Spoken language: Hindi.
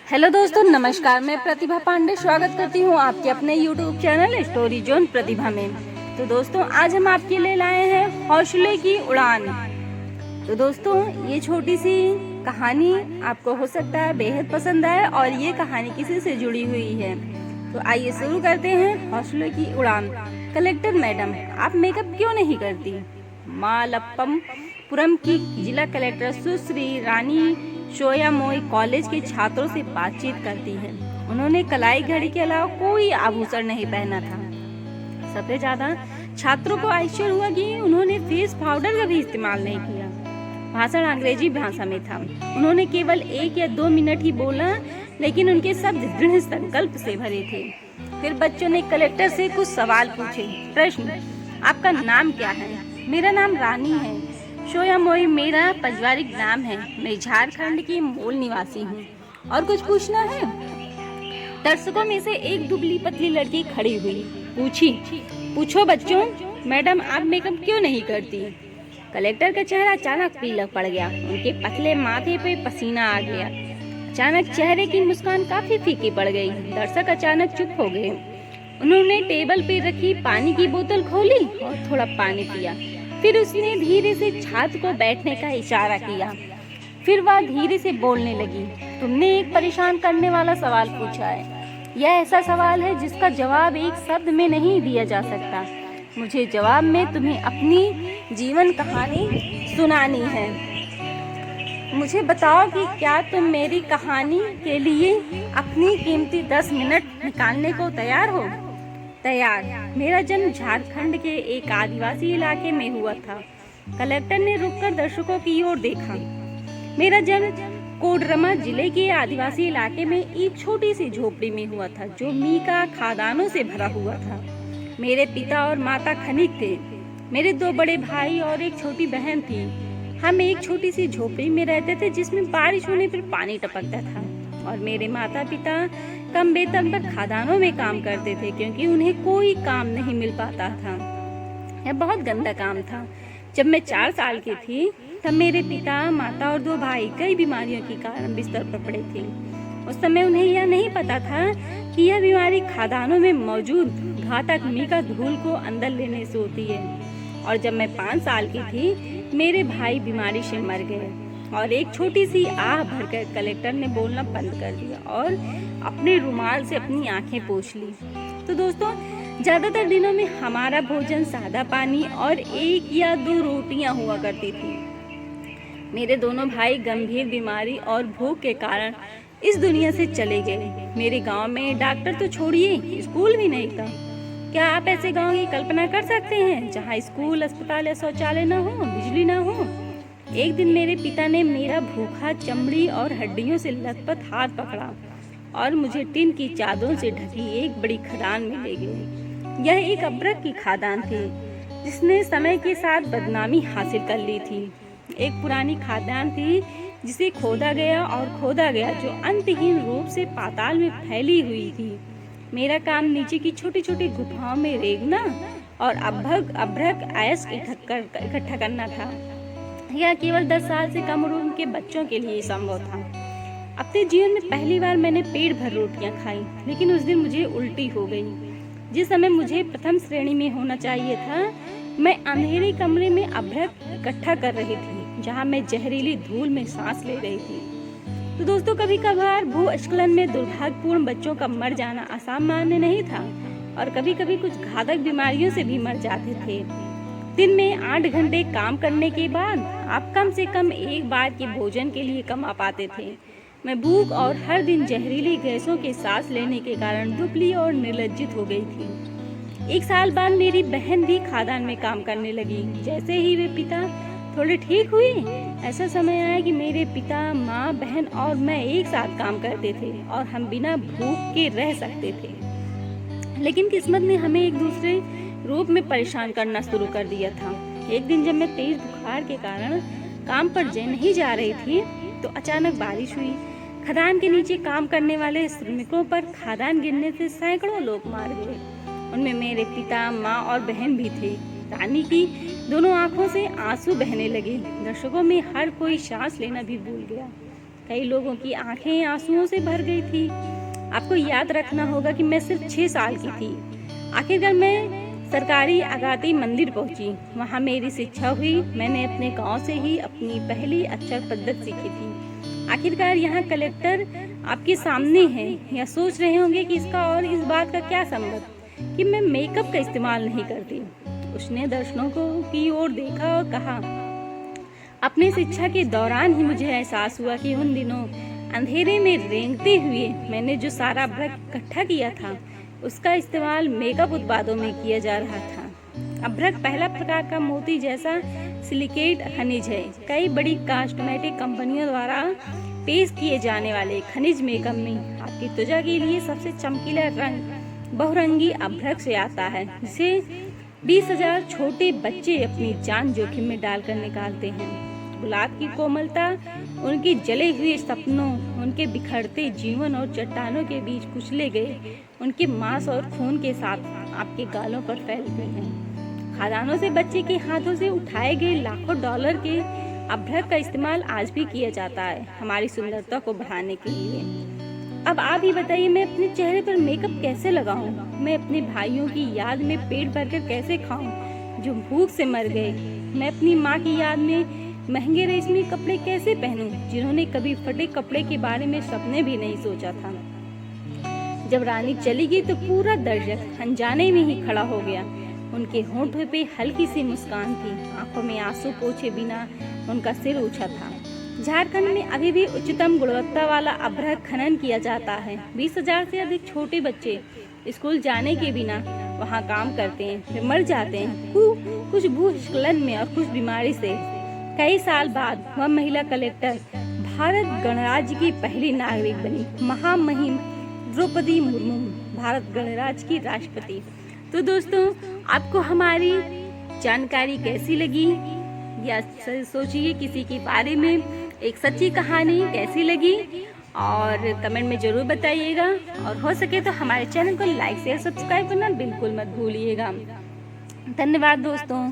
हेलो दोस्तों, नमस्कार। मैं प्रतिभा पांडे स्वागत करती हूँ आपके अपने यूट्यूब चैनल स्टोरी जोन प्रतिभा में। तो दोस्तों, आज हम आपके लिए लाए हैं हौसले की उड़ान। तो दोस्तों, ये छोटी सी कहानी आपको हो सकता है बेहद पसंद आए और ये कहानी किसी से जुड़ी हुई है। तो आइए शुरू करते हैं हौसले की उड़ान। कलेक्टर मैडम, आप मेकअप क्यों नहीं करती? मालप्पुरम की जिला कलेक्टर सुश्री रानी सोयामोई कॉलेज के छात्रों से बातचीत करती है। उन्होंने कलाई घड़ी के अलावा कोई आभूषण नहीं पहना था। सबसे ज्यादा छात्रों को आश्चर्य हुआ कि उन्होंने फेस पाउडर का भी इस्तेमाल नहीं किया। भाषण अंग्रेजी भाषा में था। उन्होंने केवल 1 या 2 मिनट ही बोला, लेकिन उनके शब्द दृढ़ संकल्प से भरे थे। फिर बच्चों ने कलेक्टर से कुछ सवाल पूछे। प्रश्न, आपका नाम क्या है? मेरा नाम रानी है सोयामोई मेरा पारिवारिक नाम है। मैं झारखंड की मूल निवासी हूँ। और कुछ पूछना है? दर्शकों में से एक दुबली पतली लड़की खड़ी हुई। पूछो बच्चों, मैडम आप मेकअप क्यों नहीं करती? कलेक्टर का चेहरा अचानक पीला पड़ गया। उनके पतले माथे पे पसीना आ गया। अचानक चेहरे की मुस्कान काफी फीकी पड़ गई। दर्शक अचानक चुप हो गए। उन्होंने टेबल पे रखी पानी की बोतल खोली और थोड़ा पानी पिया। फिर उसने धीरे से छात्र को बैठने का इशारा किया। फिर वह धीरे से बोलने लगी। तुमने एक परेशान करने वाला सवाल पूछा है। यह ऐसा सवाल है जिसका जवाब एक शब्द में नहीं दिया जा सकता। मुझे जवाब में तुम्हें अपनी जीवन कहानी सुनानी है। मुझे बताओ कि क्या तुम मेरी कहानी के लिए अपनी कीमती 10 मिनट निकालने को तैयार हो? तैयार। मेरा जन्म झारखंड के एक आदिवासी इलाके में हुआ था। कलेक्टर ने रुककर दर्शकों की ओर देखा। मेरा जन्म कोडरमा जिले के आदिवासी इलाके में एक छोटी सी झोपड़ी में हुआ था, जो मीका खादानों से भरा हुआ था। मेरे पिता और माता खनिक थे। मेरे 2 बड़े भाई और एक छोटी बहन थी। हम एक छोटी सी झोपड़ी में रहते थे, जिसमें बारिश होने पर पानी टपकता था। और मेरे माता पिता कम वेतन पर खादानों में काम करते थे, क्योंकि उन्हें कोई काम नहीं मिल पाता था। यह बहुत गंदा काम था। जब मैं 4 साल की थी, तब मेरे पिता, माता और 2 भाई कई बीमारियों के कारण बिस्तर पर पड़े थे। उस समय उन्हें यह नहीं पता था कि यह बीमारी खादानों में मौजूद घातक मीका धूल को अंदर लेने से होती है। और जब मैं 5 साल की थी, मेरे भाई बीमारी से मर गए और एक छोटी सी आह भरकर कलेक्टर ने बोलना बंद कर दिया और अपने रुमाल से अपनी आंखें पोंछ ली। तो दोस्तों, ज्यादातर दिनों में हमारा भोजन सादा पानी और 1 या 2 रोटियां हुआ करती थी। मेरे दोनों भाई गंभीर बीमारी और भूख के कारण इस दुनिया से चले गए। मेरे गांव में डॉक्टर तो छोड़िए, स्कूल भी नहीं था। क्या आप ऐसे गांव की कल्पना कर सकते हैं जहां स्कूल, अस्पताल या शौचालय न हो, बिजली न हो? एक दिन मेरे पिता ने मेरा भूखा चमड़ी और हड्डियों से लथपथ हाथ पकड़ा और मुझे टिन की चादरों से ढकी एक बड़ी खदान में ले गए। यह एक अब्रक की खदान थी, जिसने समय के साथ बदनामी हासिल कर ली थी। एक पुरानी खदान थी जिसे खोदा गया, जो अंतहीन रूप से पाताल में फैली हुई थी। मेरा काम नीचे की छोटी छोटी गुफाओं में रेंगना और अभ्रक अयस्क इकट्ठा करना था। यह केवल 10 साल से कम उम्र के बच्चों के लिए संभव था। अपने जीवन में पहली बार मैंने पेट भर रोटियां खाई, लेकिन उस दिन मुझे उल्टी हो गई। जिस समय मुझे प्रथम श्रेणी में होना चाहिए था, मैं अंधेरे कमरे में अभ्रक इकट्ठा कर रही थी, जहां मैं जहरीली धूल में सांस ले रही थी। तो दोस्तों, कभी कभार भूस्खलन में दुर्भाग्यपूर्ण बच्चों का मर जाना असामान्य नहीं था, और कभी कभी कुछ घातक बीमारियों से भी मर जाते थे। दिन में 8 घंटे काम करने के बाद आप कम से कम एक बार के भोजन के लिए कमा पाते थे। मैं भूख और हर दिन जहरीली गैसों के सांस लेने के कारण दुबली और निर्लज्जित हो गई थी। 1 साल बाद मेरी बहन भी खादान में काम करने लगी। जैसे ही वे पिता थोड़े ठीक हुए, ऐसा समय आया कि मेरे पिता, माँ, बहन और मैं एक साथ काम करते थे और हम बिना भूख के रह सकते थे। लेकिन किस्मत ने हमें एक दूसरे रूप में परेशान करना शुरू कर दिया था। एक दिन जब मैं तेज बुखार के कारण काम पर नहीं जा रही थी, तो अचानक बारिश हुई। खदान के नीचे काम करने वाले श्रमिकों पर खादान गिरने से सैकड़ों लोग मार गए। उनमें मेरे पिता, माँ और बहन भी थे। रानी की दोनों आंखों से आंसू बहने लगे। दर्शकों में हर कोई सांस लेना भी भूल गया। कई लोगों की आंखें आंसुओं से भर गई थी। आपको याद रखना होगा कि मैं सिर्फ 6 साल की थी। आखिरकार मैं सरकारी आगाती मंदिर पहुंची। वहां मेरी शिक्षा हुई। मैंने अपने गांव से ही अपनी पहली अक्षर पद्धति सीखी थी। आखिरकार यहाँ कलेक्टर आपके सामने है। या सोच रहे होंगे कि इसका और इस बात का क्या संबंध कि मैं मेकअप का इस्तेमाल नहीं करती। उसने दर्शकों की ओर देखा और कहा, अपनी शिक्षा के दौरान ही मुझे एहसास हुआ कि उन दिनों अंधेरे में रेंगते हुए मैंने जो सारा अभ्रक इकट्ठा किया था उसका इस्तेमाल मेकअप उत्पादों में किया जा रहा था। अभ्रक पहला प्रकार का मोती जैसा सिलिकेट खनिज है। कई बड़ी कॉस्मेटिक कंपनियों द्वारा पेश किए जाने वाले खनिज मेकअप में आपकी त्वचा के लिए सबसे चमकीला रंग बहुरंगी अभ्रक से आता है, जिसे 20,000 छोटे बच्चे अपनी जान जोखिम में डालकर निकालते हैं। गुलाब की कोमलता, उनके जले हुए सपनों, उनके बिखरते जीवन और चट्टानों के बीच कुचले गए उनके मांस और खून के साथ आपके गालों पर फैलती हैं। खदानों से बच्चे के हाथों से उठाए गए लाखों डॉलर के अभ्रक का इस्तेमाल आज भी किया जाता है हमारी सुंदरता को बढ़ाने के लिए। अब आप ही बताइए, मैं अपने चेहरे पर मेकअप कैसे लगाऊं? मैं अपने भाइयों की याद में पेट भरकर कैसे खाऊं जो भूख से मर गए? मैं अपनी माँ की याद में महंगे रेशमी कपड़े कैसे पहनूं जिन्होंने कभी फटे कपड़े के बारे में सपने भी नहीं सोचा था? जब रानी चली गई तो पूरा दर्शक अनजाने में ही खड़ा हो गया। उनके होंठों पे हल्की सी मुस्कान थी, आंखों में आंसू पोंछे बिना उनका सिर ऊंचा था। झारखंड में अभी भी उच्चतम गुणवत्ता वाला अभ्रक खनन किया जाता है। 20,000 से अधिक छोटे बच्चे स्कूल जाने के बिना वहाँ काम करते हैं, फिर मर जाते हैं, कुछ भूस्खलन में और कुछ बीमारी से। कई साल बाद वह महिला कलेक्टर भारत गणराज्य की पहली नागरिक बनी। महामहिम द्रौपदी मुर्मू भारत गणराज्य की राष्ट्रपति। तो दोस्तों, आपको हमारी जानकारी कैसी लगी, या सोचिए किसी के बारे में एक सच्ची कहानी कैसी लगी, और कमेंट में जरूर बताइएगा। और हो सके तो हमारे चैनल को लाइक शेयर सब्सक्राइब करना बिल्कुल मत भूलिएगा। धन्यवाद दोस्तों।